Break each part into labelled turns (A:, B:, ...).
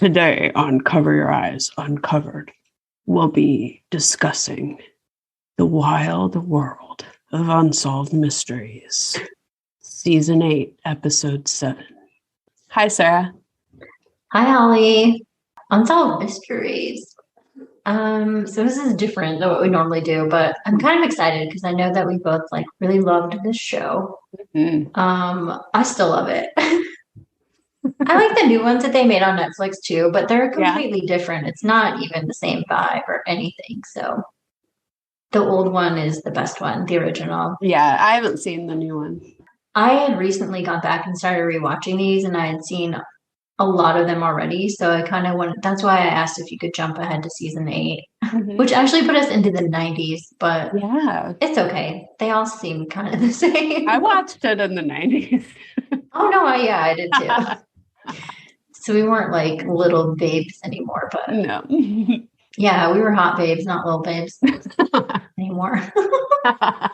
A: Today on Cover Your Eyes Uncovered, we'll be discussing the wild world of Unsolved Mysteries. Season 8, Episode 7. Hi, Sarah.
B: Hi, Holly. Unsolved Mysteries. So this is different than what we normally do, but I'm kind of excited because I know that we both really loved this show. I still love it. I like the new ones that they made on Netflix too, but they're completely different. It's not even the same vibe or anything. So the old one is the best one, the original.
A: Yeah, I haven't seen the new one.
B: I had recently gone back and started rewatching these, and I had seen a lot of them already. So I kind of wanted, that's why I asked if you could jump ahead to season 8, which actually put us into the 90s, but
A: yeah,
B: it's okay. They all seem kind of the same.
A: I watched it in the 90s.
B: Oh, no, I did too. So we weren't like little babes anymore, but
A: no.
B: Yeah, we were hot babes, not little babes anymore. I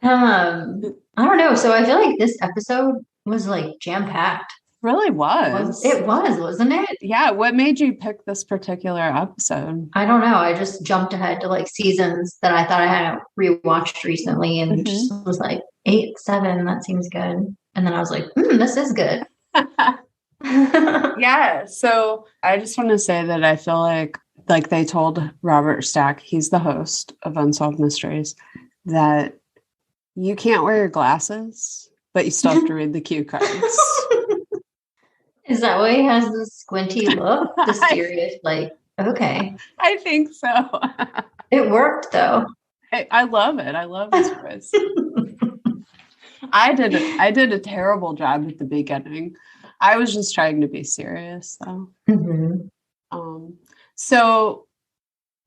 B: don't know. So I feel like this episode was like jam-packed.
A: Really was.
B: It was, wasn't it?
A: Yeah. What made you pick this particular episode?
B: I don't know. I just jumped ahead to like seasons that I thought I hadn't rewatched recently and just was like 8, 7, that seems good. And then I was like, this is good.
A: Yeah. So I just want to say that I feel like they told Robert Stack, he's the host of Unsolved Mysteries, that you can't wear your glasses, but you still have to read the cue cards.
B: Is that why he has this squinty look? The serious, okay.
A: I think so.
B: It worked, though.
A: I love it. I love his voice. I did a terrible job at the beginning. I was just trying to be serious, though. So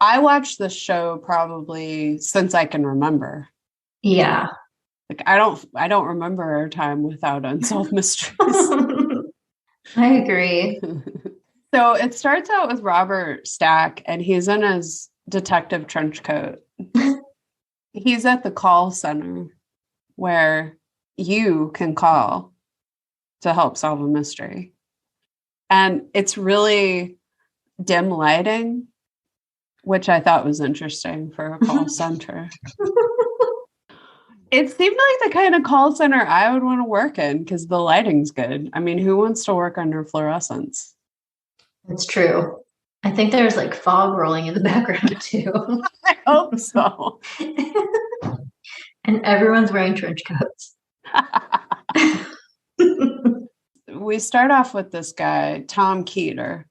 A: I watched this show probably since I can remember.
B: Yeah.
A: I don't remember a time without Unsolved Mysteries.
B: I agree.
A: So it starts out with Robert Stack, and he's in his detective trench coat. He's at the call center where you can call to help solve a mystery. And it's really dim lighting, which I thought was interesting for a call center. It seemed like the kind of call center I would want to work in because the lighting's good. I mean, who wants to work under fluorescence?
B: It's true. I think there's like fog rolling in the background too.
A: I hope so.
B: And everyone's wearing trench coats.
A: We start off with this guy, Tom Keeter.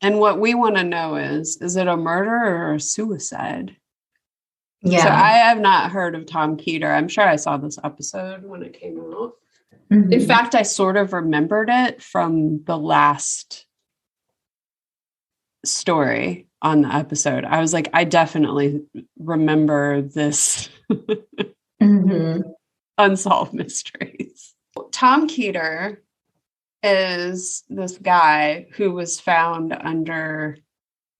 A: And what we want to know is it a murder or a suicide?
B: Yeah.
A: So I have not heard of Tom Keeter. I'm sure I saw this episode when it came out. In fact, I sort of remembered it from the last story on the episode. I was like, I definitely remember this Unsolved Mysteries. Tom Keeter is this guy who was found under...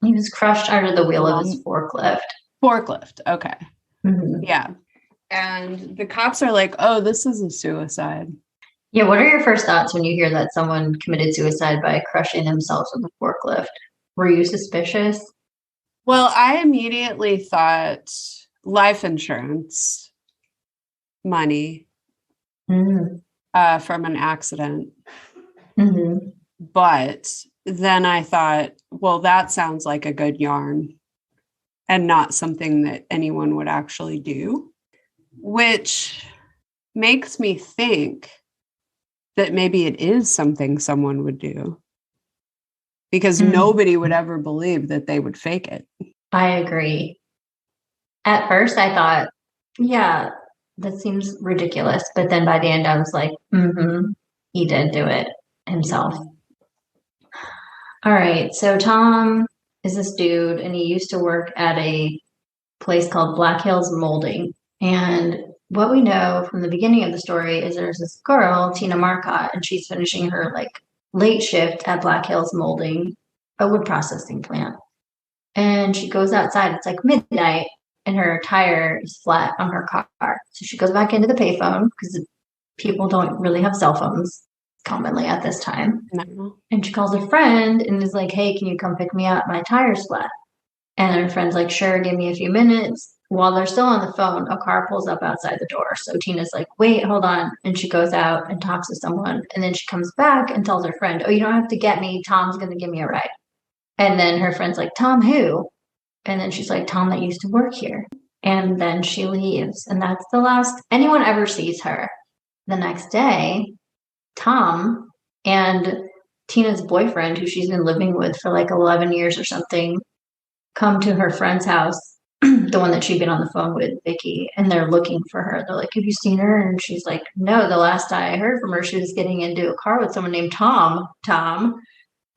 B: He was crushed under the wheel of his forklift.
A: Okay. Yeah. And the cops are like, oh, this is a suicide.
B: Yeah, what are your first thoughts when you hear that someone committed suicide by crushing themselves with a forklift? Were you suspicious?
A: Well, I immediately thought life insurance money from an accident. But then I thought, well, that sounds like a good yarn and not something that anyone would actually do, which makes me think that maybe it is something someone would do because nobody would ever believe that they would fake it.
B: I agree. At first, I thought, yeah, that seems ridiculous. But then by the end, I was like, he did do it himself. All right. So Tom is this dude, and he used to work at a place called Black Hills Molding. And what we know from the beginning of the story is there's this girl, Tina Marcotte, and she's finishing her late shift at Black Hills Molding, a wood processing plant. And she goes outside, it's like midnight, and her tire is flat on her car. So she goes back into the payphone because people don't really have cell phones. commonly at this time.
A: No.
B: And she calls a friend and is like, hey, can you come pick me up? My tire's flat. And her friend's like, sure, give me a few minutes. While they're still on the phone, a car pulls up outside the door. So Tina's like, wait, hold on. And she goes out and talks to someone. And then she comes back and tells her friend, oh, you don't have to get me. Tom's going to give me a ride. And then her friend's like, Tom, who? And then she's like, Tom that used to work here. And then she leaves. And that's the last anyone ever sees her. The next day, Tom and Tina's boyfriend, who she's been living with for like 11 years or something, come to her friend's house, the one that she'd been on the phone with, Vicky, and they're looking for her. They're like, have you seen her? And she's like, no, the last I heard from her, she was getting into a car with someone named Tom.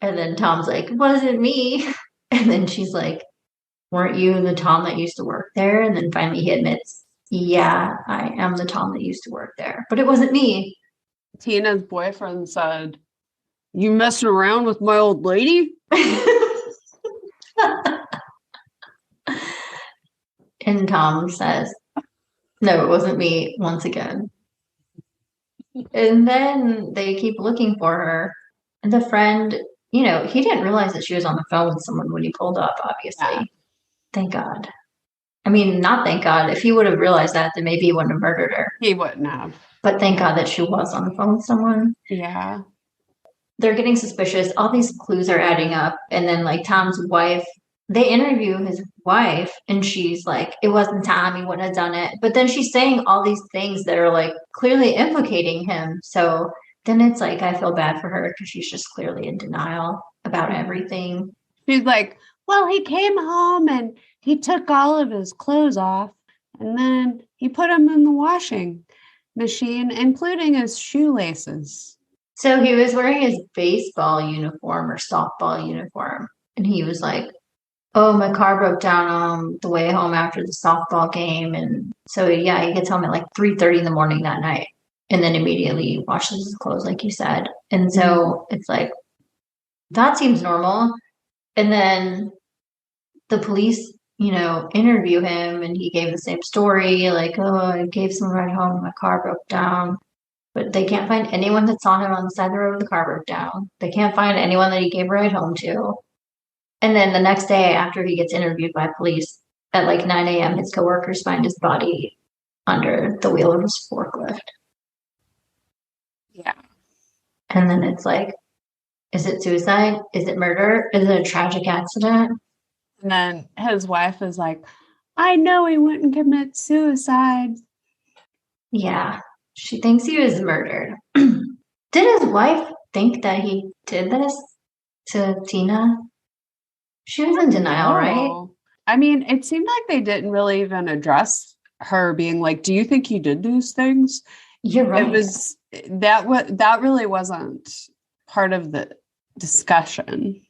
B: And then Tom's like, wasn't me. And then she's like, weren't you the Tom that used to work there? And then finally he admits, yeah, I am the Tom that used to work there, but it wasn't me.
A: Tina's boyfriend said, you messing around with my old lady?
B: And Tom says, no, it wasn't me once again. And then they keep looking for her. And the friend, he didn't realize that she was on the phone with someone when he pulled up, obviously. Yeah. Thank God. I mean, not thank God. If he would have realized that, then maybe he wouldn't have murdered her.
A: He wouldn't have.
B: But thank God that she was on the phone with someone.
A: Yeah.
B: They're getting suspicious. All these clues are adding up. And then, like, Tom's wife, they interview his wife, and she's like, it wasn't Tom. He wouldn't have done it. But then she's saying all these things that are, like, clearly implicating him. So then it's like, I feel bad for her because she's just clearly in denial about everything.
A: She's like, well, he came home and he took all of his clothes off, and then he put them in the washing machine, including his shoelaces.
B: So he was wearing his baseball uniform or softball uniform. And he was like, oh, my car broke down on the way home after the softball game. And so, yeah, he gets home at like 3:30 in the morning that night. And then immediately washes his clothes, like you said. And so it's like, that seems normal. And then the police, interview him, and he gave the same story, like, oh, I gave someone a ride home, my car broke down. But they can't find anyone that saw him on the side of the road when the car broke down. They can't find anyone that he gave a ride home to. And then the next day, after he gets interviewed by police at like 9 a.m., his coworkers find his body under the wheel of his forklift.
A: Yeah.
B: And then it's like, is it suicide? Is it murder? Is it a tragic accident?
A: And then his wife is like, I know he wouldn't commit suicide.
B: Yeah. She thinks he was murdered. Did his wife think that he did this to Tina? She was in denial, right?
A: I mean, it seemed like they didn't really even address her being like, do you think you did these things?
B: You're right.
A: It was that really wasn't part of the discussion.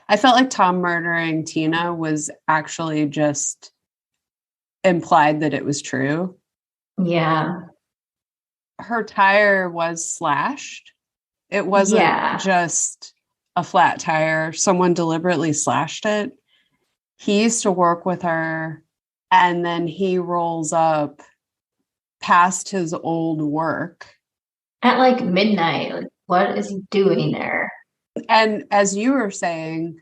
A: I felt like Tom murdering Tina was actually just implied that it was true.
B: Yeah.
A: Her tire was slashed. It wasn't just a flat tire. Someone deliberately slashed it. He used to work with her, and then he rolls up past his old work.
B: At like midnight. Like, what is he doing there?
A: And as you were saying,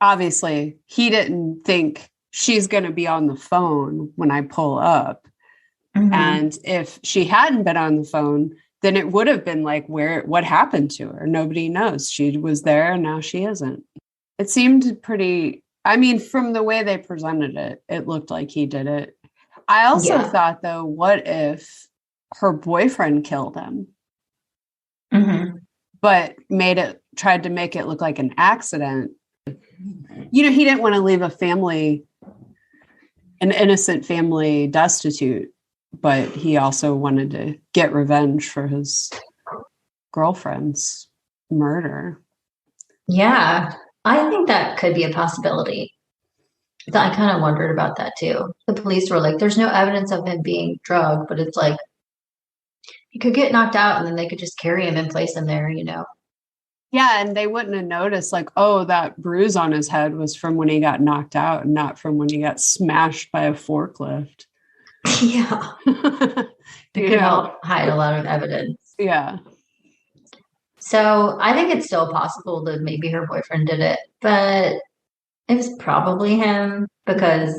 A: obviously, he didn't think she's going to be on the phone when I pull up. Mm-hmm. And if she hadn't been on the phone, then it would have been like, what happened to her? Nobody knows. She was there and now she isn't. It seemed pretty, from the way they presented it, it looked like he did it. I also thought, though, what if her boyfriend killed him? Mm-hmm. But tried to make it look like an accident. He didn't want to leave an innocent family destitute. But he also wanted to get revenge for his girlfriend's murder.
B: Yeah, I think that could be a possibility. I kind of wondered about that too. The police were like, there's no evidence of him being drugged, but it's like, he could get knocked out and then they could just carry him and place him there,
A: Yeah, and they wouldn't have noticed like, oh, that bruise on his head was from when he got knocked out and not from when he got smashed by a forklift.
B: Yeah. It could help hide a lot of evidence.
A: Yeah.
B: So I think it's still possible that maybe her boyfriend did it, but it was probably him because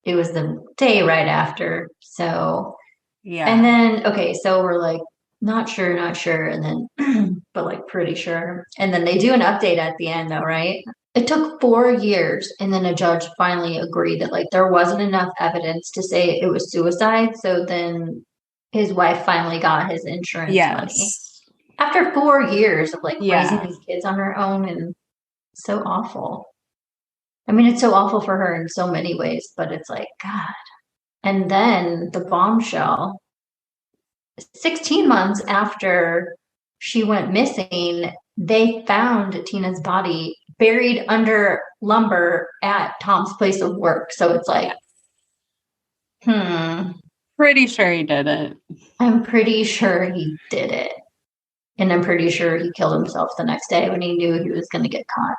B: it was the day right after. So, and
A: Yeah.
B: then, okay, so we're like, not sure, not sure. And then, but like pretty sure. And then they do an update at the end though, right? It took 4 years. And then a judge finally agreed that like there wasn't enough evidence to say it was suicide. So then his wife finally got his insurance money
A: Yes.
B: after 4 years of like raising
A: Yeah.
B: these kids on her own, and so awful. I mean, it's so awful for her in so many ways, but it's like, God. And then the bombshell 16 months after she went missing, they found Tina's body buried under lumber at Tom's place of work. So it's like,
A: Pretty sure he did it.
B: I'm pretty sure he did it. And I'm pretty sure he killed himself the next day when he knew he was going to get caught.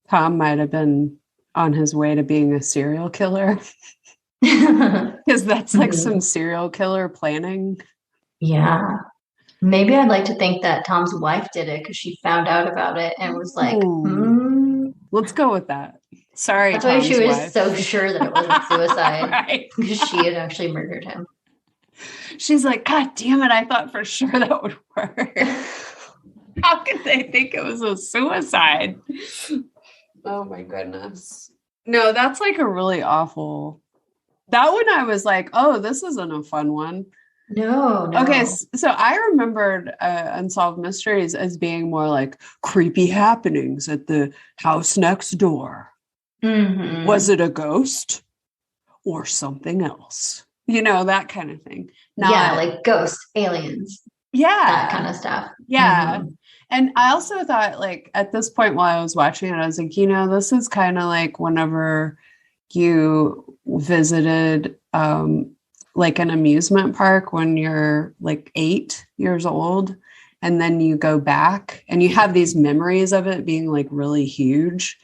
A: Tom might have been on his way to being a serial killer. Because that's like some serial killer planning.
B: Yeah. Maybe I'd like to think that Tom's wife did it because she found out about it and was like,
A: Let's go with that. Sorry,
B: that's why
A: Tom's
B: she was
A: wife.
B: so sure that it wasn't suicide.
A: Right.
B: Because she had actually murdered him.
A: She's like, God damn it, I thought for sure that would work. How could they think it was a suicide? Oh my goodness. No, that's like a really awful. That one I was like, oh, this isn't a fun one.
B: No.
A: Okay, so I remembered Unsolved Mysteries as being more like creepy happenings at the house next door.
B: Mm-hmm.
A: Was it a ghost or something else? You know, that kind of thing.
B: Yeah, like ghosts, aliens.
A: Yeah.
B: That kind of stuff.
A: Yeah.
B: Mm-hmm.
A: And I also thought, like, at this point while I was watching it, I was like, you know, this is kind of like whenever you visited like an amusement park when you're like 8 years old, and then you go back and you have these memories of it being like really huge,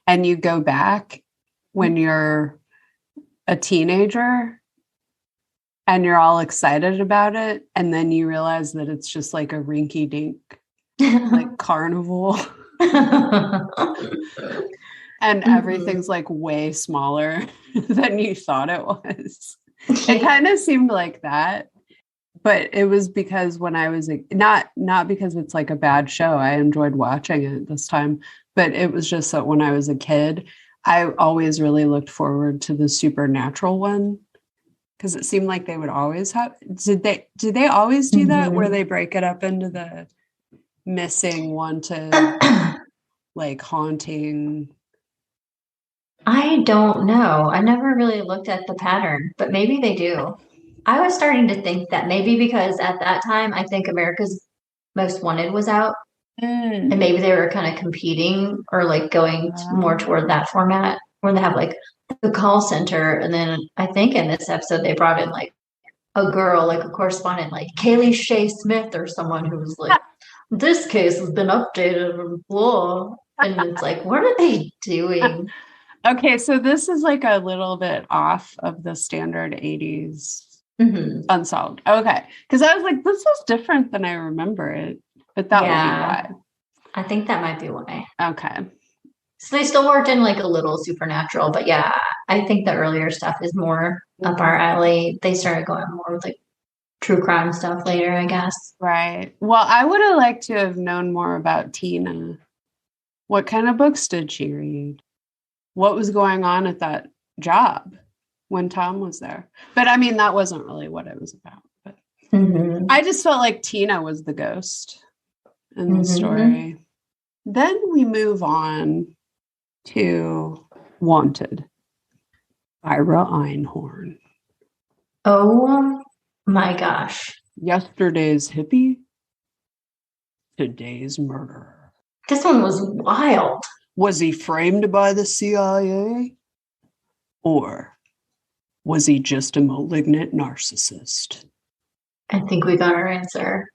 A: and you go back when you're a teenager and you're all excited about it, and then you realize that it's just like a rinky dink like carnival. And everything's like way smaller than you thought it was. It kind of seemed like that, but it was because when I was not because it's like a bad show. I enjoyed watching it this time, but it was just that when I was a kid, I always really looked forward to the supernatural one because it seemed like they would always have. Did they always do that where they break it up into the missing one to like haunting?
B: I don't know. I never really looked at the pattern, but maybe they do. I was starting to think that maybe because at that time, I think America's Most Wanted was out, and maybe they were kind of competing or like going more toward that format where they have like the call center. And then I think in this episode, they brought in like a girl, like a correspondent, like Kaylee Shea Smith or someone who was like, this case has been updated and blah. And it's like, what are they doing?
A: Okay, so this is like a little bit off of the standard 80s Unsolved. Okay, because I was like, this is different than I remember it, but that would be why.
B: I think that might be why.
A: Okay.
B: So they still worked in like a little supernatural, but yeah, I think the earlier stuff is more up our alley. They started going more with like true crime stuff later, I guess.
A: Right. Well, I would have liked to have known more about Tina. What kind of books did she read? What was going on at that job when Tom was there? But I mean, that wasn't really what it was about. But I just felt like Tina was the ghost in the story. Then we move on to Wanted, Ira Einhorn.
B: Oh my gosh.
A: Yesterday's hippie, today's murderer.
B: This one was wild.
A: Was he framed by the CIA? Or was he just a malignant narcissist?
B: I think we got our answer.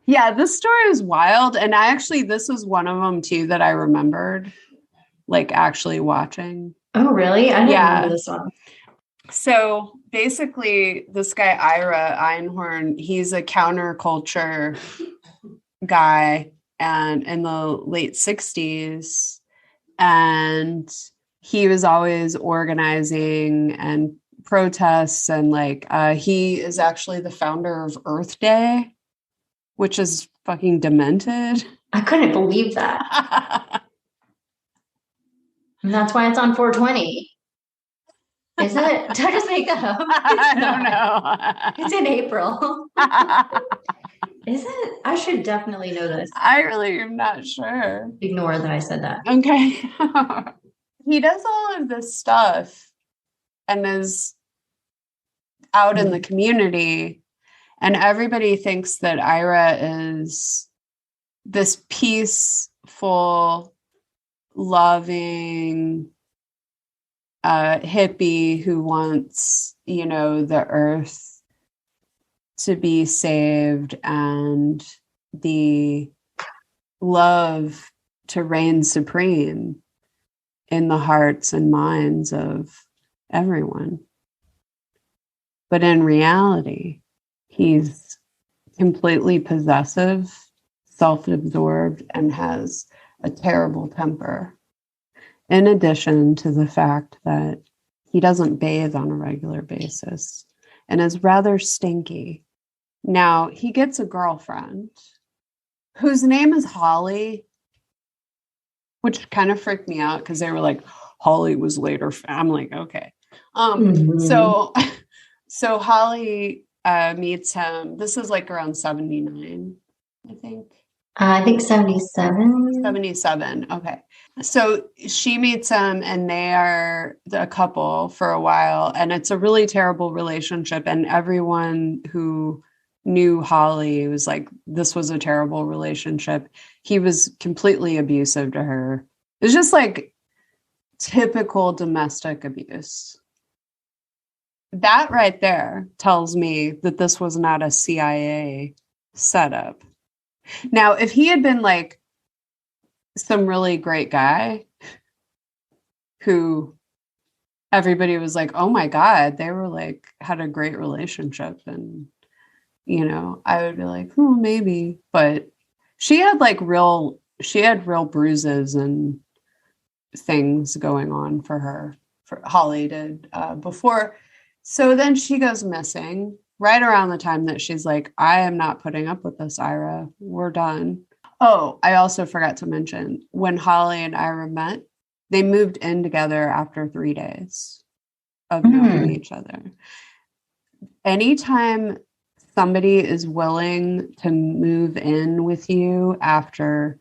A: Yeah, this story is wild. And this was one of them too that I remembered, like actually watching.
B: Oh, really? I didn't remember this one.
A: So basically this guy, Ira Einhorn, he's a counterculture guy and in the late 60s. And he was always organizing and protests. And like, he is actually the founder of Earth Day, which is fucking demented.
B: I couldn't believe that. And that's why it's on 420. Is it? Did I just make that up?
A: I don't know.
B: It's in April. Is it? I should definitely know this.
A: I really am not sure.
B: Ignore that I said that.
A: Okay. He does all of this stuff and is out in the community, and everybody thinks that Ira is this peaceful, loving hippie who wants, the earth to be saved and the love to reign supreme in the hearts and minds of everyone. But in reality, he's completely possessive, self-absorbed, and has a terrible temper. In addition to the fact that he doesn't bathe on a regular basis and is rather stinky. Now, he gets a girlfriend whose name is Holly, which kind of freaked me out because they were like, Holly was later. I'm like, okay. So Holly meets him. This is like around 79, I think.
B: I think 77.
A: 77. Okay. So she meets him and they are a couple for a while, and it's a really terrible relationship. And everyone who knew Holly was like, this was a terrible relationship. He was completely abusive to her. It's just like typical domestic abuse. That right there tells me that this was not a CIA setup. Now, if he had been like some really great guy who everybody was like, oh my God, they were like, had a great relationship. And, I would be like, maybe. But she had real bruises and things going on for Holly did before. So then she goes missing right around the time that she's like, I am not putting up with this, Ira. We're done. Oh, I also forgot to mention, when Holly and Ira met, they moved in together after 3 days of knowing each other. Anytime somebody is willing to move in with you after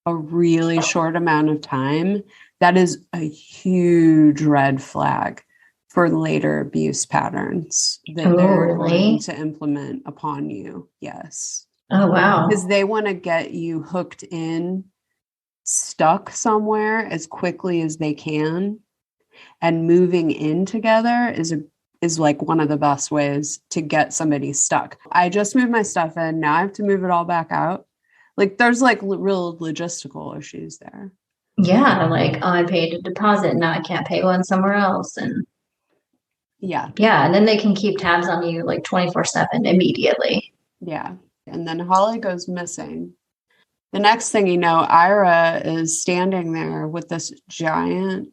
A: a really short amount of time, that is a huge red flag for later abuse patterns that they're going to implement upon you. Yes.
B: Oh, wow.
A: Because they want to get you hooked in, stuck somewhere as quickly as they can. And moving in together is like one of the best ways to get somebody stuck. I just moved my stuff in. Now I have to move it all back out. Like there's like real logistical issues there.
B: Yeah. Like, oh, I paid a deposit. Now I can't pay one somewhere else. And
A: yeah.
B: And then they can keep tabs on you like 24/7 immediately.
A: Yeah. And then Holly goes missing. The next thing you know, Ira is standing there with this giant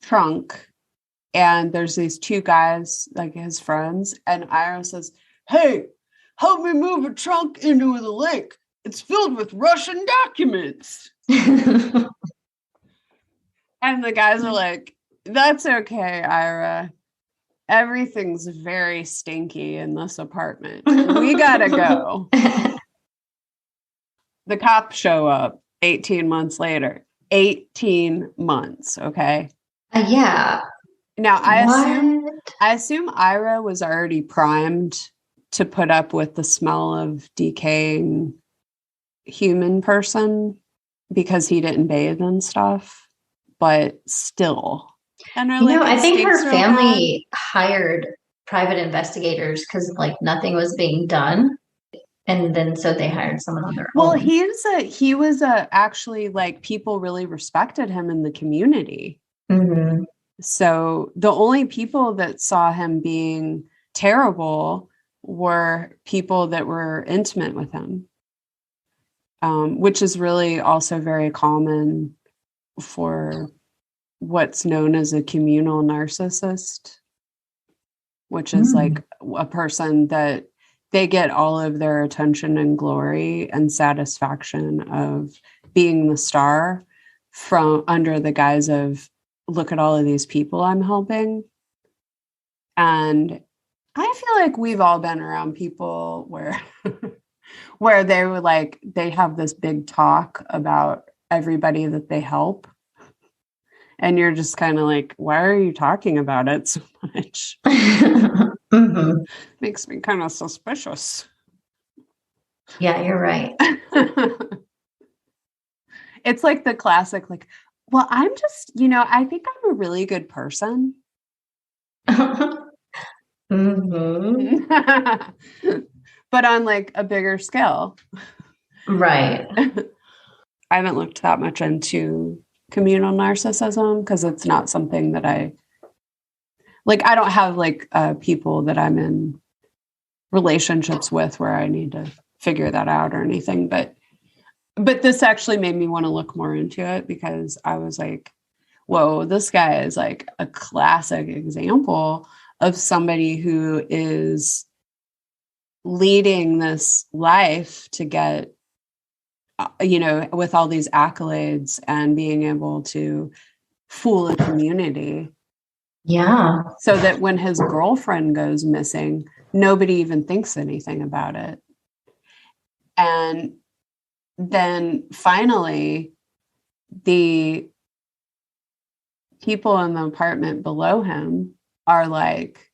A: trunk. And there's these two guys, like his friends. And Ira says, hey, help me move a trunk into the lake. It's filled with Russian documents. And the guys are like, that's okay, Ira. Everything's very stinky in this apartment. We gotta go. The cops show up 18 months later. 18 months, okay?
B: Yeah.
A: Now, I assume Ira was already primed to put up with the smell of decaying human person because he didn't bathe and stuff, but still. And
B: I think her family hired private investigators because like nothing was being done. And then so they hired someone on their own.
A: Well, he was actually like people really respected him in the community.
B: Mm-hmm.
A: So the only people that saw him being terrible were people that were intimate with him, which is really also very common for what's known as a communal narcissist, which is like a person that they get all of their attention and glory and satisfaction of being the star from under the guise of, look at all of these people I'm helping. And I feel like we've all been around people where where they were like, they have this big talk about everybody that they help. And you're just kind of like, why are you talking about it so much? Makes me kind of suspicious.
B: Yeah, you're right.
A: It's like the classic, like, well, I'm just, I think I'm a really good person. But on like a bigger scale.
B: Right.
A: I haven't looked that much into communal narcissism because it's not something that I don't have like people that I'm in relationships with where I need to figure that out or anything. But this actually made me want to look more into it because I was like, whoa, this guy is like a classic example of somebody who is leading this life to get, with all these accolades and being able to fool a community.
B: Yeah.
A: So that when his girlfriend goes missing, nobody even thinks anything about it. And then finally, the people in the apartment below him are like,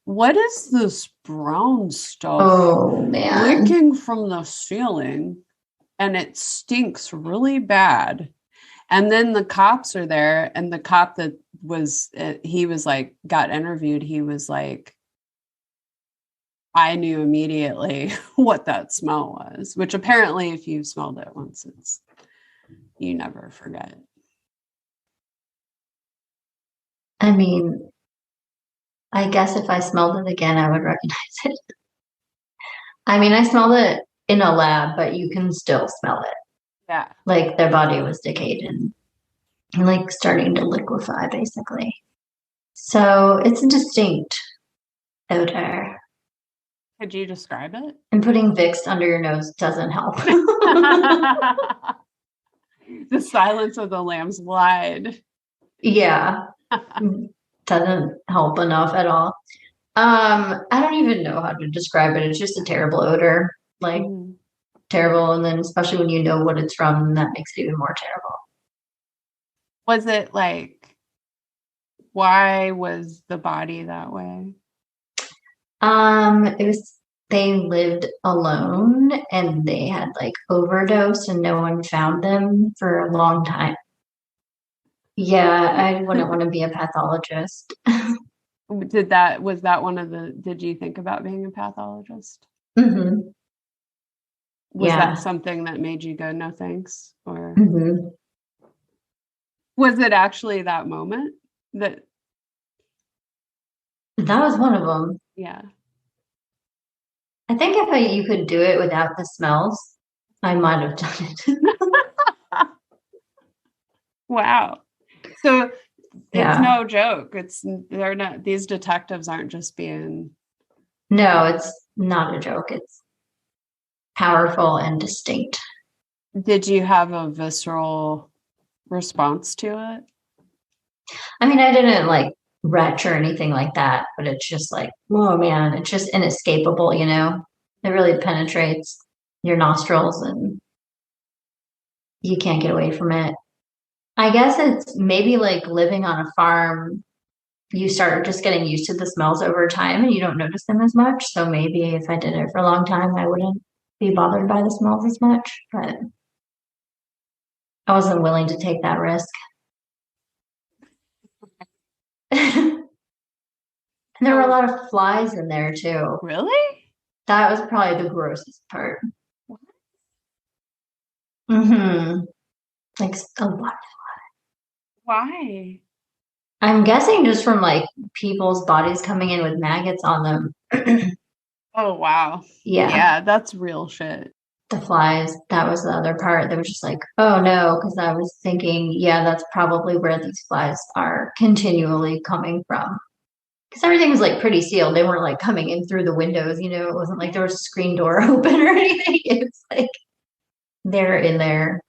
A: what is this brown stuff leaking from the ceiling? And it stinks really bad. And then the cops are there, and the cop that was, he was like, got interviewed. He was like, I knew immediately what that smell was, which apparently if you've smelled it once, you never forget.
B: I mean, I guess if I smelled it again, I would recognize it. I mean, I smelled it in a lab, but you can still smell it.
A: Yeah.
B: Like their body was decayed and like starting to liquefy, basically. So it's a distinct odor.
A: Could you describe it?
B: And putting Vicks under your nose doesn't help.
A: The silence of the lambs lied.
B: Yeah. Doesn't help enough at all. I don't even know how to describe it. It's just a terrible odor. Like terrible. And then especially when you know what it's from, that makes it even more terrible.
A: Was it like, why was the body that way?
B: It was they lived alone and they had like overdosed and no one found them for a long time. Yeah, I wouldn't want to be a pathologist.
A: Did you think about being a pathologist?
B: Mm-hmm.
A: Was that something that made you go, no thanks? Or was it actually that moment that
B: was one of them?
A: Yeah.
B: I think if you could do it without the smells, I might have done it.
A: Wow. So it's no joke. They're not, these detectives aren't just being.
B: No, it's not a joke. It's powerful and distinct.
A: Did you have a visceral response to it?
B: I mean, I didn't like retch or anything like that, but it's just like, oh man, it's just inescapable, you know? It really penetrates your nostrils and you can't get away from it. I guess it's maybe like living on a farm. You start just getting used to the smells over time and you don't notice them as much. So maybe if I did it for a long time, I wouldn't be bothered by the smells as much, but I wasn't willing to take that risk. And there were a lot of flies in there too.
A: Really?
B: That was probably the grossest part. What? Mm-hmm. Like a lot of flies.
A: Why?
B: I'm guessing just from like people's bodies coming in with maggots on them.
A: Oh, wow.
B: Yeah.
A: Yeah, that's real shit.
B: The flies, that was the other part. They were just like, oh no, because I was thinking, yeah, that's probably where these flies are continually coming from. Because everything was like pretty sealed. They weren't like coming in through the windows, you know, it wasn't like there was a screen door open or anything. It's like they're in there.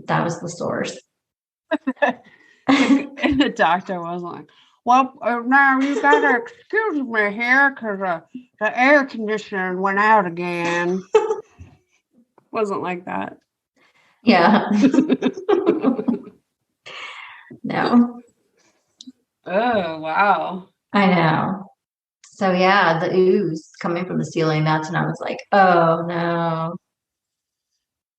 B: That was the source.
A: And the doctor was like, well, now you gotta excuse me here because the air conditioner went out again. Wasn't like that.
B: Yeah. No.
A: Oh, wow.
B: I know. So yeah, the ooze coming from the ceiling, that's when I was like, oh no.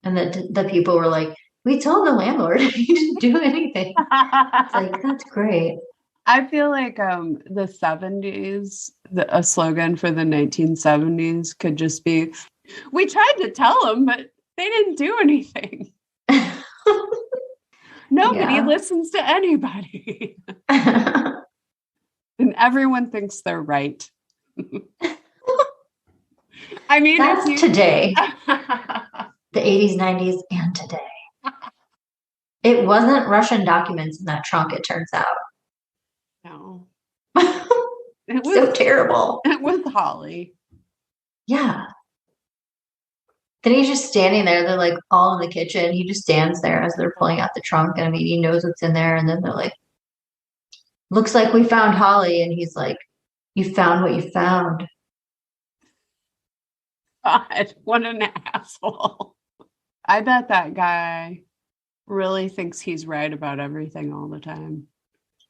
B: And the people were like, we told the landlord he didn't do anything. It's like, that's great.
A: I feel like the 70s, a slogan for the 1970s could just be, we tried to tell them, but they didn't do anything. Nobody listens to anybody. And everyone thinks they're right. I mean,
B: that's today. The 80s, 90s, and today. It wasn't Russian documents in that trunk, it turns out.
A: No.
B: It was so terrible.
A: It was Holly.
B: Yeah. Then he's just standing there. They're like all in the kitchen. He just stands there as they're pulling out the trunk. And I mean, he knows what's in there. And then they're like, looks like we found Holly. And he's like, you found what you found.
A: God, what an asshole. I bet that guy really thinks he's right about everything all the time.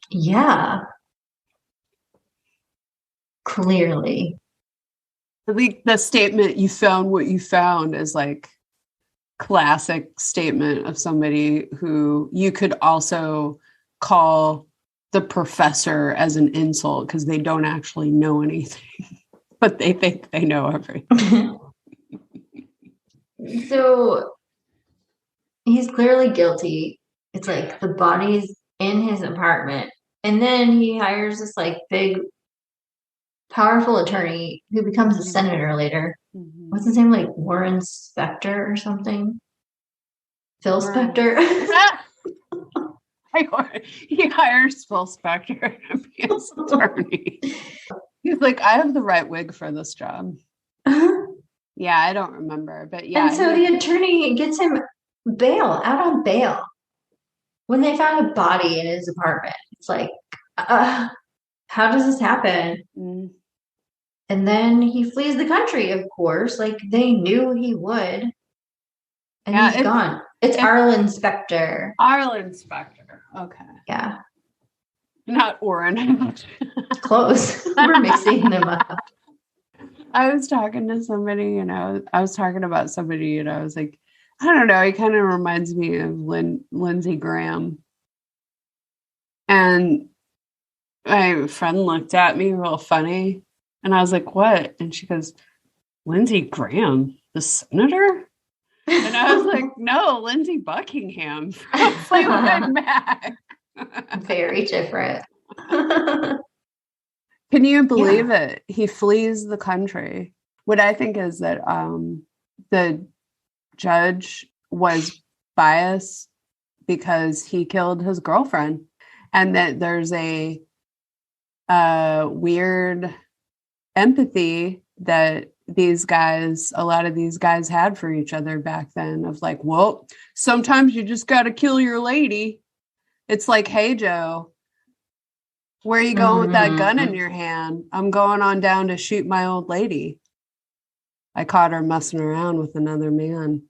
B: Yeah. Clearly.
A: I think the statement, you found what you found, is like classic statement of somebody who you could also call the professor as an insult because they don't actually know anything, but they think they know everything.
B: So he's clearly guilty. It's like the body's in his apartment. And then he hires this like big, powerful attorney who becomes a senator later. Mm-hmm. What's his name? Like Warren Spector or something? Phil Spector.
A: He hires Phil Spector to be his attorney. He's like, I have the right wig for this job. Yeah, I don't remember, but yeah.
B: And so the attorney gets him out on bail when they found a body in his apartment. It's like, how does this happen? Mm. And then he flees the country, of course, like they knew he would. And yeah, he's gone. It's Arlen Spector.
A: Arlen Spector. Okay.
B: Yeah.
A: Not Oren.
B: Close. We're mixing them up.
A: I was talking to somebody, and I was talking about somebody, and I was like, I don't know, he kind of reminds me of Lindsey Graham. And my friend looked at me real funny, and I was like, what? And she goes, Lindsey Graham, the senator? And I was like, no, Lindsey Buckingham from Fleetwood Mac.
B: Very different.
A: Can you believe it? He flees the country. What I think is that the judge was biased because he killed his girlfriend, and that there's a weird empathy that a lot of these guys had for each other back then, of like, well, sometimes you just got to kill your lady. It's like, hey, Joe, where are you going with that gun in your hand? I'm going on down to shoot my old lady. I caught her messing around with another man.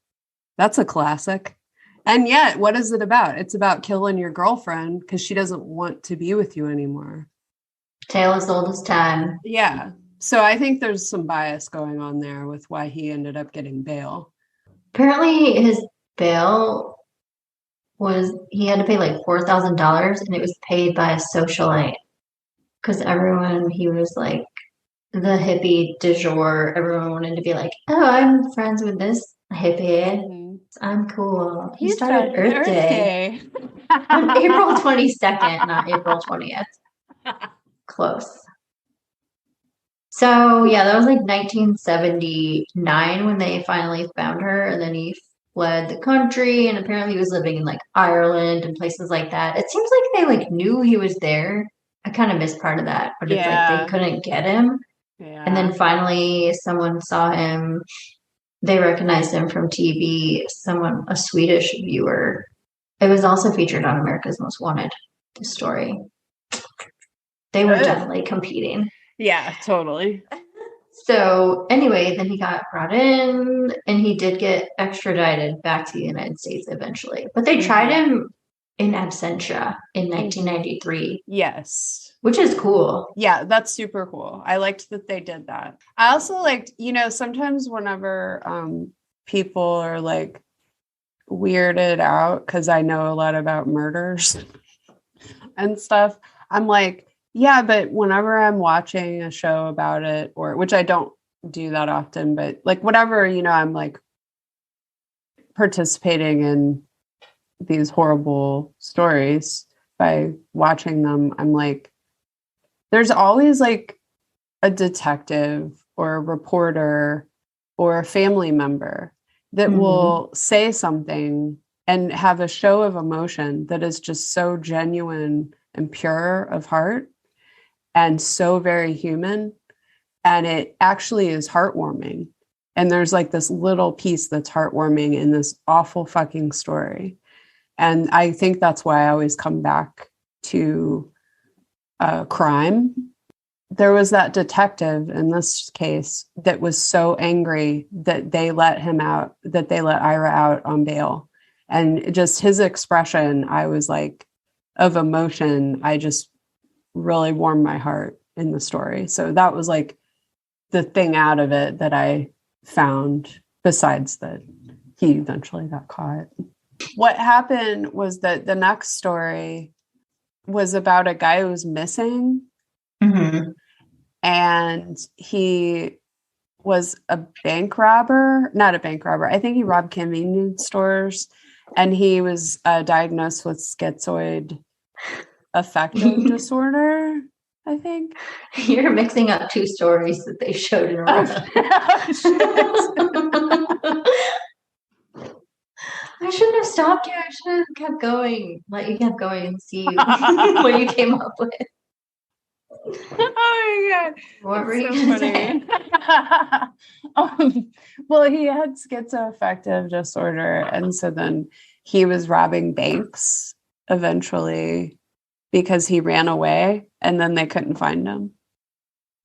A: That's a classic. And yet, what is it about? It's about killing your girlfriend because she doesn't want to be with you anymore.
B: Tale as old as time.
A: Yeah. So I think there's some bias going on there with why he ended up getting bail.
B: Apparently his bail he had to pay like $4,000, and it was paid by a socialite. Because he was like the hippie du jour. Everyone wanted to be like, oh, I'm friends with this Hippie.
A: Mm-hmm.
B: I'm cool. He
A: He
B: started Earth Day on April 22nd, not April 20th. Close. So yeah, that was like 1979 when they finally found her, and then he fled the country, and apparently he was living in like Ireland and places like that. It seems like they like knew he was there. I kind of missed part of that, but it's like they couldn't get him. And then finally someone saw him. They recognized him from TV, a Swedish viewer. It was also featured on America's Most Wanted, the story. They were definitely competing.
A: Yeah, totally.
B: So anyway, then he got brought in and he did get extradited back to the United States eventually. But they tried him in absentia in 1993.
A: Yes.
B: Which is cool.
A: Yeah, that's super cool. I liked that they did that. I also liked, sometimes whenever people are like weirded out, because I know a lot about murders and stuff, I'm like, yeah, but whenever I'm watching a show about it, or which I don't do that often, but like whatever, I'm like participating in these horrible stories by watching them, I'm like, there's always like a detective or a reporter or a family member that will say something and have a show of emotion that is just so genuine and pure of heart and so very human. And it actually is heartwarming. And there's like this little piece that's heartwarming in this awful fucking story. And I think that's why I always come back to crime. There was that detective in this case that was so angry that they let him out, that they let Ira out on bail. And just his expression, I was like, of emotion, I just really warmed my heart in the story. So that was like the thing out of it that I found, besides that he eventually got caught. What happened was that the next story was about a guy who was missing. And he was a bank robber, not a bank robber. I think he robbed convenience stores, and he was diagnosed with schizoid affective disorder, I think.
B: You're mixing up two stories that they showed in a row. I shouldn't have stopped you. I should have kept going. Let you keep going and see what you came up with.
A: Oh my god!
B: What were you so funny?
A: Well, he had schizoaffective disorder, and so then he was robbing banks eventually because he ran away, and then they couldn't find him.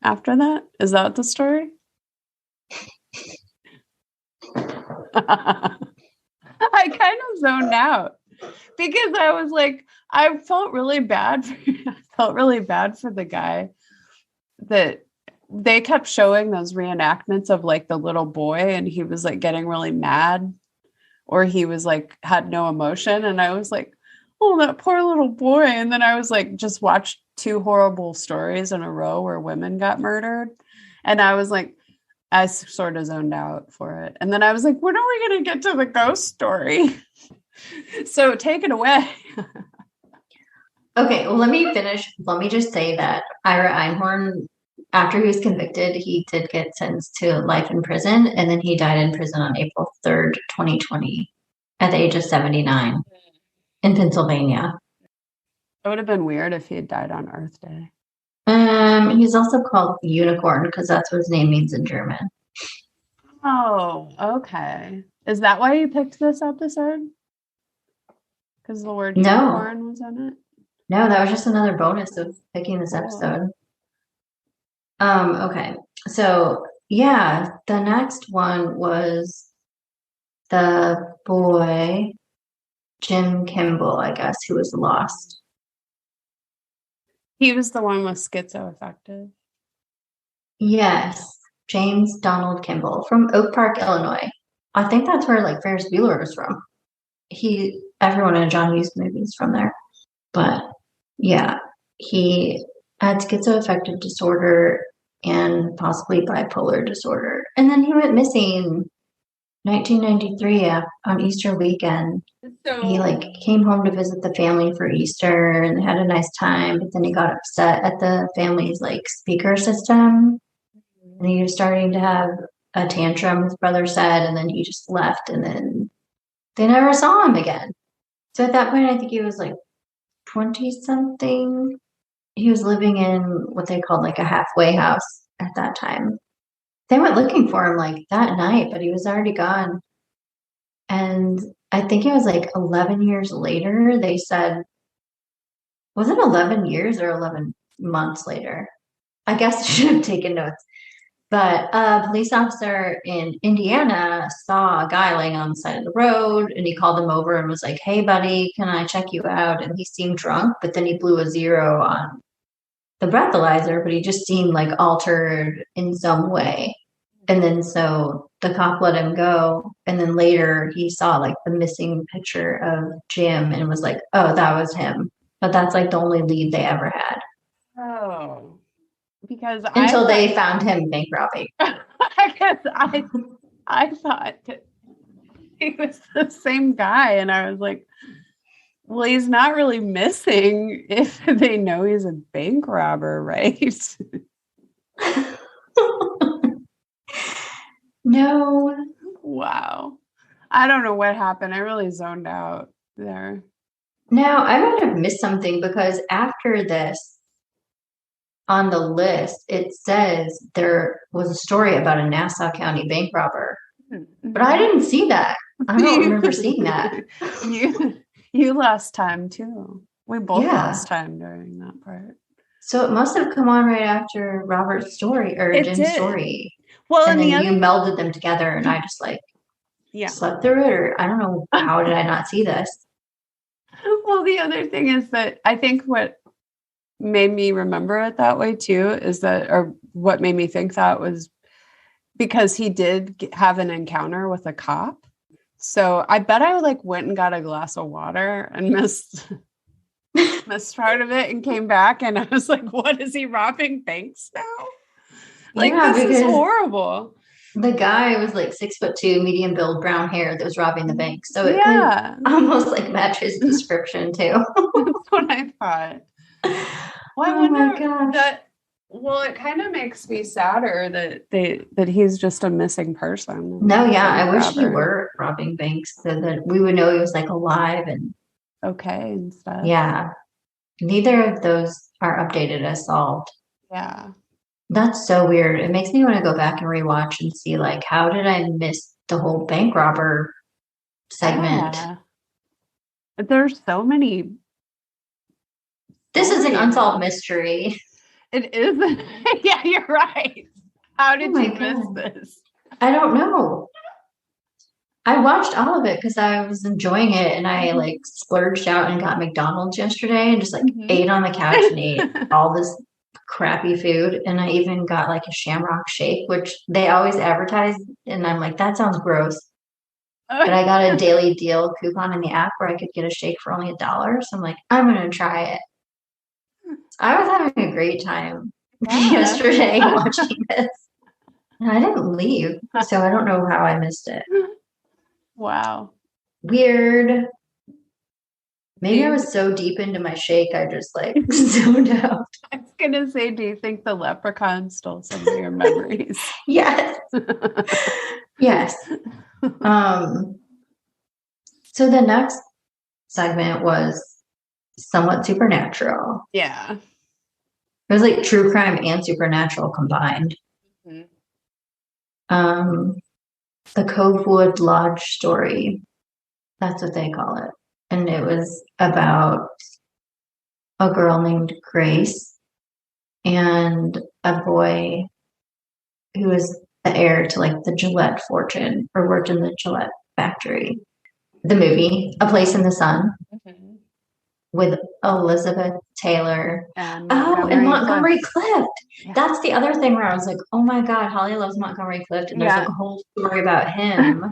A: After that, is that the story? I kind of zoned out because I was like, I felt really bad. I felt really bad for the guy that they kept showing those reenactments of like the little boy, and he was like getting really mad, or he was like had no emotion, and I was like, oh, that poor little boy. And then I was like, just watched two horrible stories in a row where women got murdered, and I was like, I sort of zoned out for it. And then I was like, when are we going to get to the ghost story? So take it away.
B: Okay, well, let me finish. Let me just say that Ira Einhorn, after he was convicted, he did get sentenced to life in prison, and then he died in prison on April 3rd, 2020, at the age of 79 in Pennsylvania.
A: It would have been weird if he had died on Earth Day.
B: He's also called Unicorn because that's what his name means in German.
A: Oh, okay. Is that why you picked this episode? Because the word unicorn was in it?
B: No, that was just another bonus of picking this episode. Okay. So yeah, the next one was the boy, Jim Kimball, I guess, who was lost.
A: He was the one with schizoaffective.
B: Yes, James Donald Kimball from Oak Park, Illinois. I think that's where like Ferris Bueller is from. Everyone in John Hughes movies from there. But yeah, he had schizoaffective disorder and possibly bipolar disorder. And then he went missing. 1993, yeah, on Easter weekend. He
A: So
B: came home to visit the family for Easter and had a nice time, but then he got upset at the family's speaker system, and he was starting to have a tantrum, his brother said, and then he just left, and then they never saw him again. So at that point, I think he was 20 something. He was living in what they called a halfway house at that time. They went looking for him that night, but he was already gone. And I think it was 11 years later, they said, was it 11 years or 11 months later? I guess I should have taken notes. But a police officer in Indiana saw a guy laying on the side of the road, and he called him over and was like, "Hey, buddy, can I check you out?" And he seemed drunk, but then he blew a zero on the breathalyzer, but he just seemed altered in some way. And then so the cop let him go. And then later he saw the missing picture of Jim and was like, oh, that was him. But that's the only lead they ever had.
A: Oh, because
B: until they found him bank robbing.
A: I guess I thought that he was the same guy, and I was like, well, he's not really missing if they know he's a bank robber, right?
B: No.
A: Wow. I don't know what happened. I really zoned out there.
B: Now, I might have missed something because after this, on the list, it says there was a story about a Nassau County bank robber. Mm-hmm. But I didn't see that. I don't remember seeing that.
A: You lost time too. We both lost time during that part.
B: So it must have come on right after Robert's story or Jim's story.
A: Well,
B: and then you melded them together, and I just slept through it, or I don't know, how did I not see this?
A: Well, the other thing is that I think what made me remember it that way too is that, or what made me think that was because he did have an encounter with a cop. So I bet I went and got a glass of water and missed part of it and came back, and I was like, what, is he robbing banks now? This is horrible.
B: The guy was 6'2", medium build, brown hair that was robbing the bank. So it could almost match his description too.
A: That's what I thought. Well, I wonder that. Well, it kind of makes me sadder that he's just a missing person.
B: No, yeah, I wish he were robbing banks so that we would know he was alive and
A: okay and stuff.
B: Yeah, neither of those are updated as solved.
A: Yeah.
B: That's so weird. It makes me want to go back and rewatch and see how did I miss the whole bank robber segment?
A: Yeah. There's so many.
B: This is an unsolved mystery.
A: It is. Yeah, you're right. How did you miss this?
B: I don't know. I watched all of it because I was enjoying it, and I splurged out and got McDonald's yesterday and just ate on the couch and ate all this crappy food, and I even got a shamrock shake, which they always advertise, and I'm like, that sounds gross. But I got a daily deal coupon in the app where I could get a shake for only $1, so I'm like, I'm gonna try it. I was having a great time yesterday watching this, and I didn't leave, so I don't know how I missed it.
A: Wow,
B: weird. Maybe I was so deep into my shake, I just zoned out.
A: I was gonna say, do you think the leprechaun stole some of your memories?
B: Yes. Yes. So the next segment was somewhat supernatural.
A: Yeah.
B: It was true crime and supernatural combined. Mm-hmm. The Covewood Lodge story. That's what they call it. And it was about a girl named Grace and a boy who was the heir to the Gillette fortune, or worked in the Gillette factory. The movie, A Place in the Sun, with Elizabeth Taylor. And Montgomery Clift. Yeah. That's the other thing where I was like, oh my God, Holly loves Montgomery Clift. And there's a whole story about him.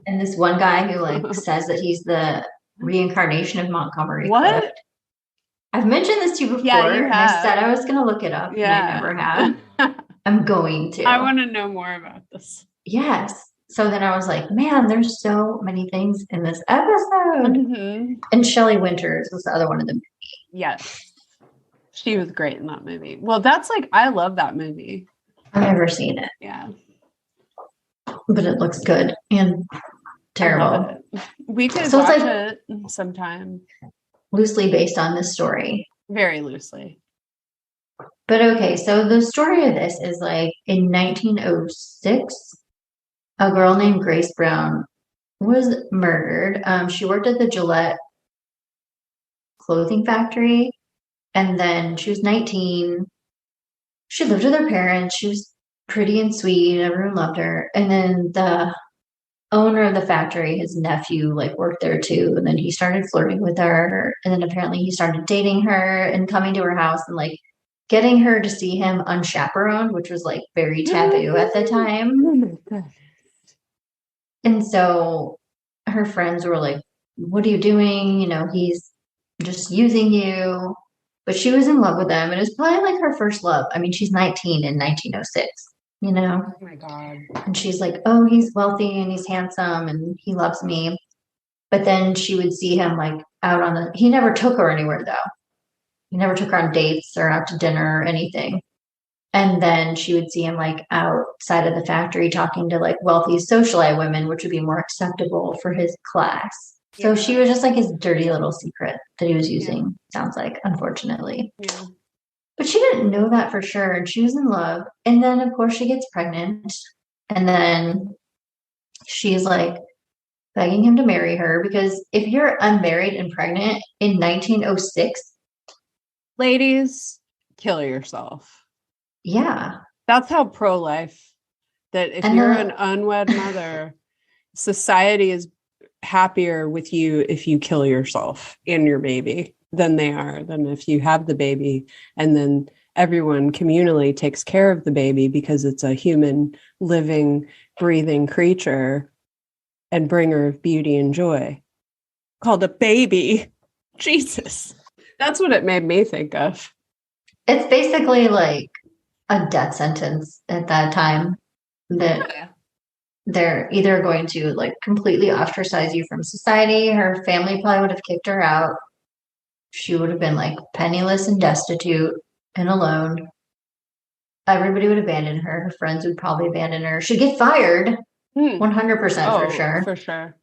B: And this one guy who says that he's the reincarnation of Montgomery Clift. I've mentioned this to you before. Yeah, and I said I was going to look it up, and I never have. I'm going to.
A: I want to know more about this.
B: Yes. So then I was like, man, there's so many things in this episode.
A: Mm-hmm.
B: And Shelley Winters was the other one of them.
A: Yes. She was great in that movie. Well, that's like, I love that movie.
B: I've never seen it.
A: Yeah.
B: But it looks good and terrible.
A: We could watch it sometime.
B: Loosely based on this story.
A: Very loosely.
B: But okay, so the story of this is like in 1906, a girl named Grace Brown was murdered. She worked at the Gillette clothing factory, and then she was 19. She lived with her parents. She was pretty and sweet. Everyone loved her. And then the owner of the factory, his nephew, like worked there too. And then he started flirting with her. And then apparently he started dating her and coming to her house and like getting her to see him unchaperoned, which was like very taboo at the time.
A: Oh my God.
B: And so her friends were like, what are you doing? You know, he's just using you. But she was in love with him. And it was probably like her first love. I mean, she's 19 in 1906, you know?
A: Oh my God.
B: And she's like, oh, he's wealthy and he's handsome and he loves me. But then she would see him like out on he never took her anywhere though. He never took her on dates or out to dinner or anything. And then she would see him like outside of the factory talking to like wealthy socialite women, which would be more acceptable for his class. So she was just like his dirty little secret that he was using, sounds like, unfortunately.
A: Yeah.
B: But she didn't know that for sure. And she was in love. And then, of course, she gets pregnant. And then she's like begging him to marry her because if you're unmarried and pregnant in 1906,
A: ladies, kill yourself.
B: Yeah.
A: That's how pro-life, that if you're an unwed mother, society is happier with you if you kill yourself and your baby than if you have the baby and then everyone communally takes care of the baby because it's a human living breathing creature and bringer of beauty and joy called a baby. Jesus, that's what it made me think of.
B: It's basically like a death sentence at that time that they're either going to like completely ostracize you from society. Her family probably would have kicked her out. She would have been like penniless and destitute and alone. Everybody would abandon her. Her friends would probably abandon her. She'd get fired 100% for sure.
A: For sure.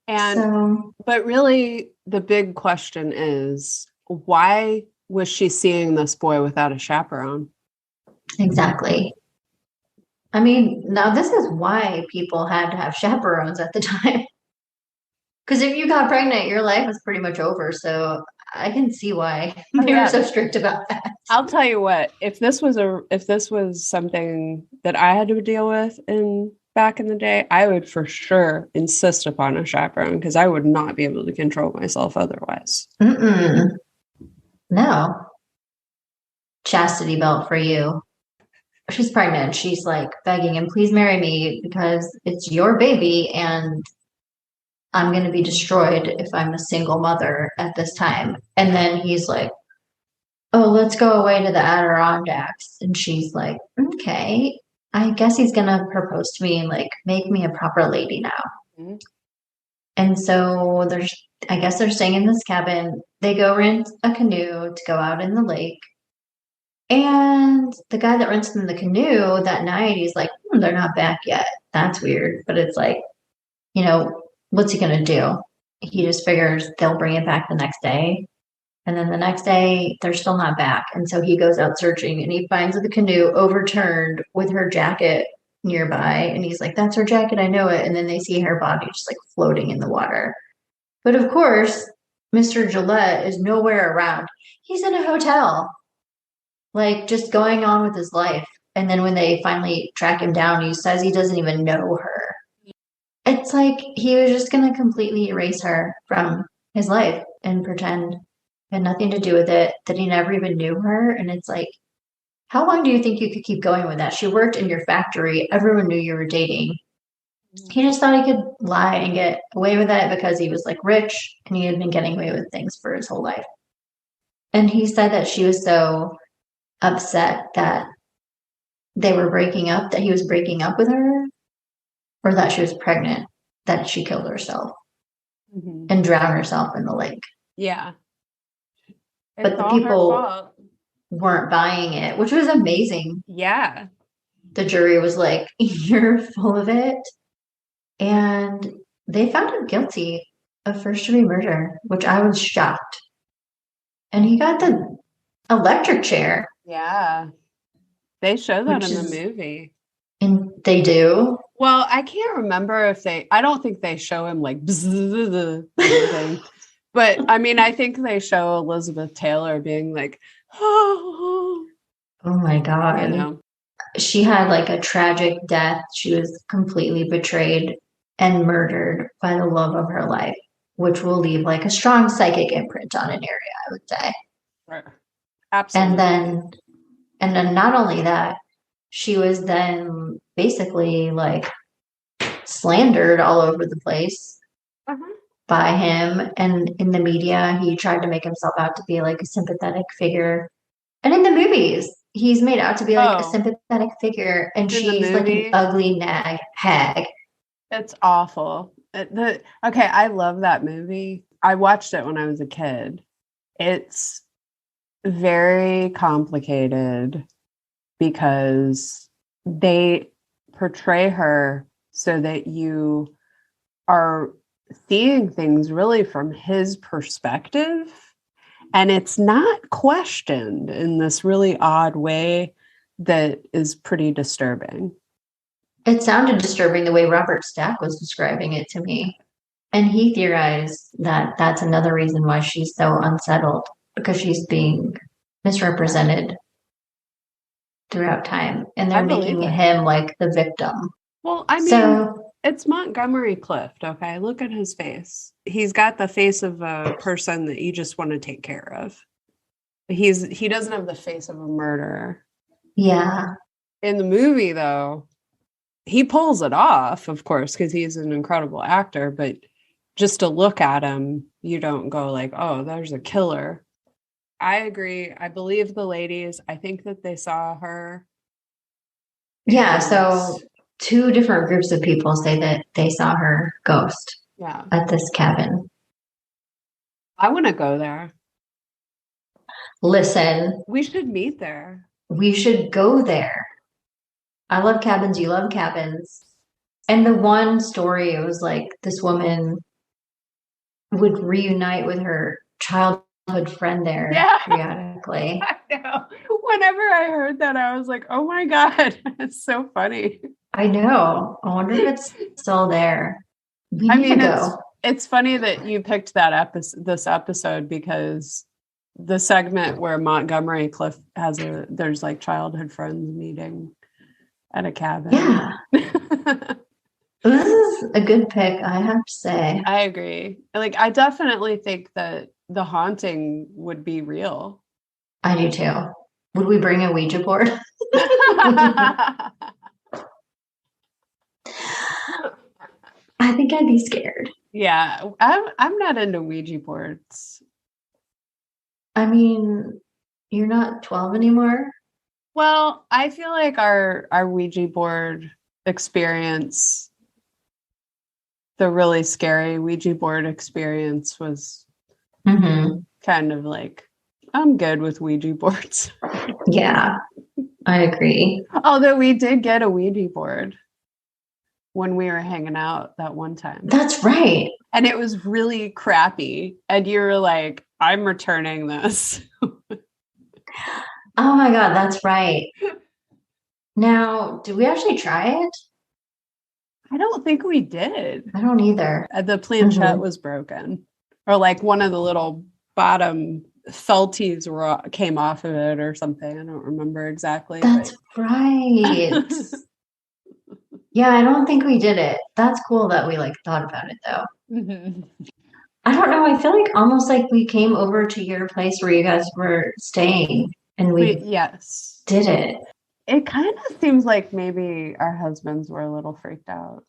A: And but really the big question is, why was she seeing this boy without a chaperone?
B: Exactly. I mean, now this is why people had to have chaperones at the time. Because if you got pregnant, your life was pretty much over. So I can see why they were so strict about that.
A: I'll tell you what, if this was something that I had to deal with back in the day, I would for sure insist upon a chaperone because I would not be able to control myself otherwise.
B: No. Chastity belt for you. She's pregnant. She's like begging him, please marry me because it's your baby and I'm going to be destroyed if I'm a single mother at this time. And then he's like, oh, let's go away to the Adirondacks. And she's like, okay, I guess he's going to propose to me and like make me a proper lady now. Mm-hmm. And so I guess they're staying in this cabin. They go rent a canoe to go out in the lake. And the guy that rents them the canoe that night, he's like, they're not back yet. That's weird. But it's like, you know, what's he going to do? He just figures they'll bring it back the next day. And then the next day, they're still not back. And so he goes out searching and he finds the canoe overturned with her jacket nearby. And he's like, that's her jacket. I know it. And then they see her body just like floating in the water. But of course, Mr. Gillette is nowhere around. He's in a hotel, like just going on with his life. And then when they finally track him down, he says he doesn't even know her. It's like he was just going to completely erase her from his life and pretend had nothing to do with it, that he never even knew her. And it's like, how long do you think you could keep going with that? She worked in your factory. Everyone knew you were dating. He just thought he could lie and get away with it because he was like rich and he had been getting away with things for his whole life. And he said that she was so upset that they were breaking up, that he was breaking up with her, or that she was pregnant, that she killed herself
A: Mm-hmm.
B: and drowned herself in the lake.
A: Yeah.
B: But the people weren't buying it, which was amazing.
A: Yeah.
B: The jury was like, you're full of it. And they found him guilty of first-degree murder, which I was shocked. And he got the electric chair.
A: Yeah. They show that in the movie.
B: And they do?
A: Well, I can't remember if I don't think they show him like anything. But I mean, I think they show Elizabeth Taylor being like, oh
B: my God.
A: You know?
B: She had like a tragic death. She was completely betrayed and murdered by the love of her life, which will leave like a strong psychic imprint on an area, I would say.
A: Right. Absolutely.
B: And then not only that, she was then basically like slandered all over the place by him. And in the media, he tried to make himself out to be like a sympathetic figure. And in the movies, he's made out to be like a sympathetic figure. And she's like an ugly hag.
A: It's awful. Okay, I love that movie. I watched it when I was a kid. It's very complicated because they portray her so that you are seeing things really from his perspective, and it's not questioned in this really odd way that is pretty disturbing.
B: It sounded disturbing the way Robert Stack was describing it to me. And he theorized that that's another reason why she's so unsettled, because she's being misrepresented throughout time. And they're making him like the victim.
A: Well, I mean, it's Montgomery Clift, okay? Look at his face. He's got the face of a person that you just want to take care of. He doesn't have the face of a murderer.
B: Yeah.
A: In the movie, though, he pulls it off, of course, because he's an incredible actor, but just to look at him, you don't go like, oh, there's a killer. I agree. I believe the ladies. I think that they saw her.
B: Yeah, so 2 different groups of people say that they saw her ghost at this cabin.
A: I want to go there.
B: Listen.
A: We should meet there.
B: We should go there. I love cabins. You love cabins. And the one story, it was like this woman would reunite with her childhood friend there periodically.
A: I know. Whenever I heard that, I was like, oh my God, it's so funny.
B: I know. I wonder if it's still there. We need to go.
A: It's funny that you picked this episode because the segment where Montgomery Clift there's like childhood friends meeting at a cabin.
B: Yeah. This is a good pick, I have to say.
A: I agree. Like, I definitely think that the haunting would be real.
B: I do too. Would we bring a Ouija board? I think I'd be scared.
A: Yeah, I'm not into Ouija boards.
B: I mean, you're not 12 anymore?
A: Well, I feel like our Ouija board experience, the really scary Ouija board experience, was kind of like, I'm good with Ouija boards.
B: Yeah, I agree.
A: Although we did get a Ouija board when we were hanging out that one time.
B: That's right.
A: And it was really crappy. And you were like, I'm returning this.
B: Oh my God, that's right. Now, did we actually try it?
A: I don't think we did.
B: I don't either.
A: The planchette was broken. Or like one of the little bottom felties came off of it or something. I don't remember exactly.
B: That's right. Yeah, I don't think we did it. That's cool that we like thought about it though. I don't know. I feel like almost like we came over to your place where you guys were staying and we did it.
A: It kind of seems like maybe our husbands were a little freaked out.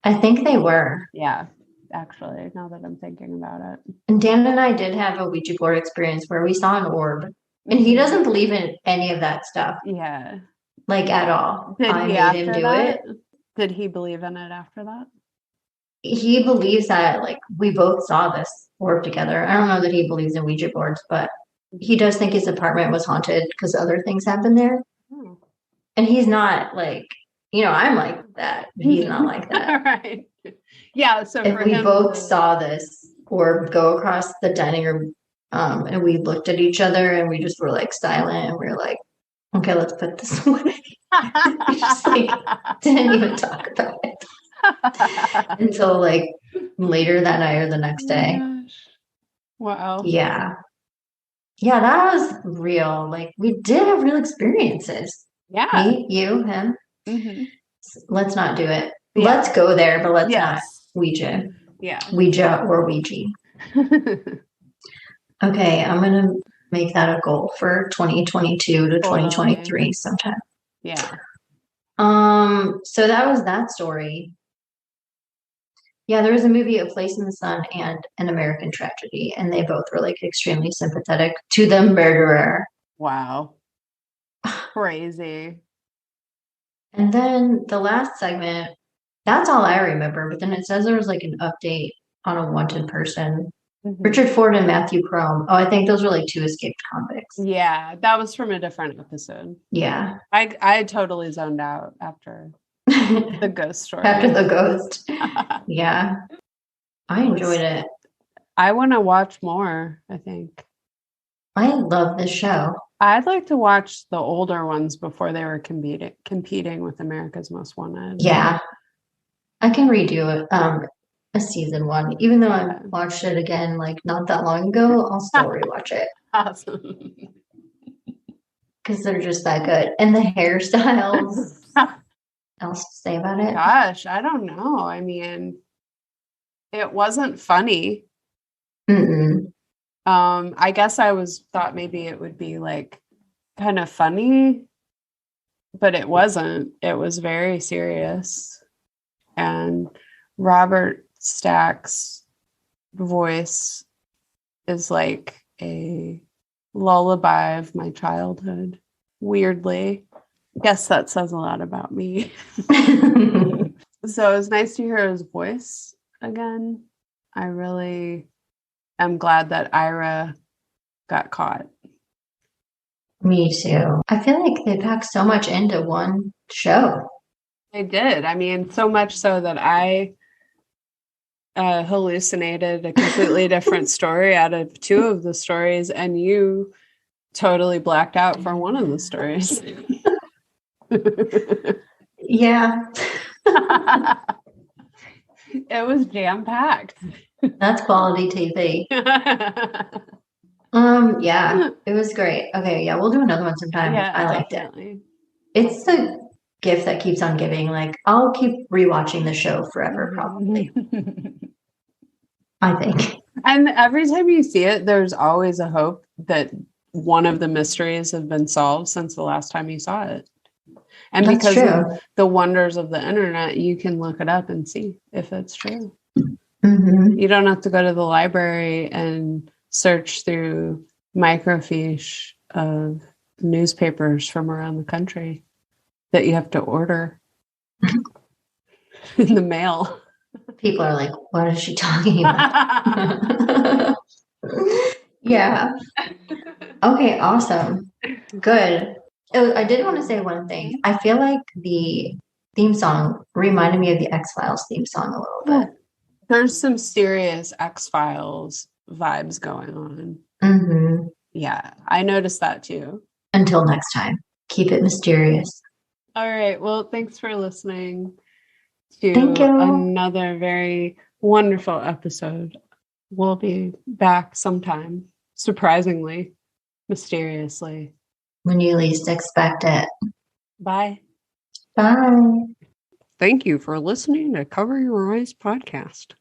B: I think they were.
A: Yeah, actually, now that I'm thinking about it.
B: And Dan and I did have a Ouija board experience where we saw an orb. And he doesn't believe in any of that stuff.
A: Yeah.
B: Like at all.
A: Did
B: I
A: he
B: made him do it.
A: Did he believe in it after that?
B: He believes that like we both saw this orb together. I don't know that he believes in Ouija boards, but he does think his apartment was haunted because other things happened there.
A: Oh.
B: And he's not like, I'm like that, but he's not like that.
A: Right. Yeah. So
B: if we both saw this orb go across the dining room, and we looked at each other and we just were like silent and we were like, okay, let's put this away. We just like didn't even talk about it until like later that night or the next day.
A: Gosh. Wow.
B: Yeah. Yeah, that was real. Like we did have real experiences.
A: Yeah.
B: Me, you, him.
A: Mm-hmm.
B: Let's not do it.
A: Yeah.
B: Let's go there, but let's not Ouija.
A: Yeah.
B: Ouija or Ouija. Okay, I'm going to make that a goal for 2022 to 2023 sometime.
A: Yeah.
B: So that was that story. Yeah, there was a movie, A Place in the Sun and An American Tragedy, and they both were like extremely sympathetic to the murderer.
A: Wow. Crazy.
B: And then the last segment, that's all I remember, but then it says there was like an update on a wanted person. Mm-hmm. Richard Ford and Matthew Crome. Oh, I think those were like 2 escaped convicts.
A: Yeah, that was from a different episode.
B: Yeah.
A: I totally zoned out after the ghost story.
B: After the ghost. Yeah. I enjoyed it.
A: I want to watch more, I think.
B: I love this show.
A: I'd like to watch the older ones before they were competing with America's Most Wanted.
B: Yeah. I can redo it. A season 1, even though I watched it again like not that long ago, I'll still rewatch it.
A: Awesome.
B: Because they're just that good. And the hairstyles. Else to say about it?
A: Gosh, I don't know. I mean, it wasn't funny.
B: Mm-mm.
A: I guess I thought maybe it would be like kind of funny, but it wasn't. It was very serious. And Robert Stack's voice is like a lullaby of my childhood. Weirdly. I guess that says a lot about me. So it was nice to hear his voice again. I really am glad that Ira got caught.
B: Me too. I feel like they packed so much into one show.
A: They did. I mean, so much so that I hallucinated a completely different story out of 2 of the stories, and you totally blacked out for one of the stories.
B: Yeah.
A: It was jam-packed.
B: That's quality TV. Yeah, it was great. Okay, yeah, we'll do another one sometime. Yeah, I liked it. It's the gift that keeps on giving. Like, I'll keep rewatching the show forever, probably. I think.
A: And every time you see it, there's always a hope that one of the mysteries have been solved since the last time you saw it. And
B: That's
A: because
B: true.
A: of the wonders of the internet, you can look it up and see if it's true.
B: Mm-hmm.
A: You don't have to go to the library and search through microfiche of newspapers from around the country that you have to order in the mail.
B: People are like, what is she talking about? Yeah. Okay, awesome. Good. Oh, I did want to say one thing. I feel like the theme song reminded me of the X-Files theme song a little bit.
A: There's some serious X-Files vibes going on.
B: Mm-hmm.
A: Yeah, I noticed that too.
B: Until next time, keep it mysterious.
A: All right. Well, thanks for listening to another very wonderful episode. We'll be back sometime, surprisingly, mysteriously.
B: When you least expect it.
A: Bye.
B: Bye.
A: Thank you for listening to Cover Your Eyes podcast.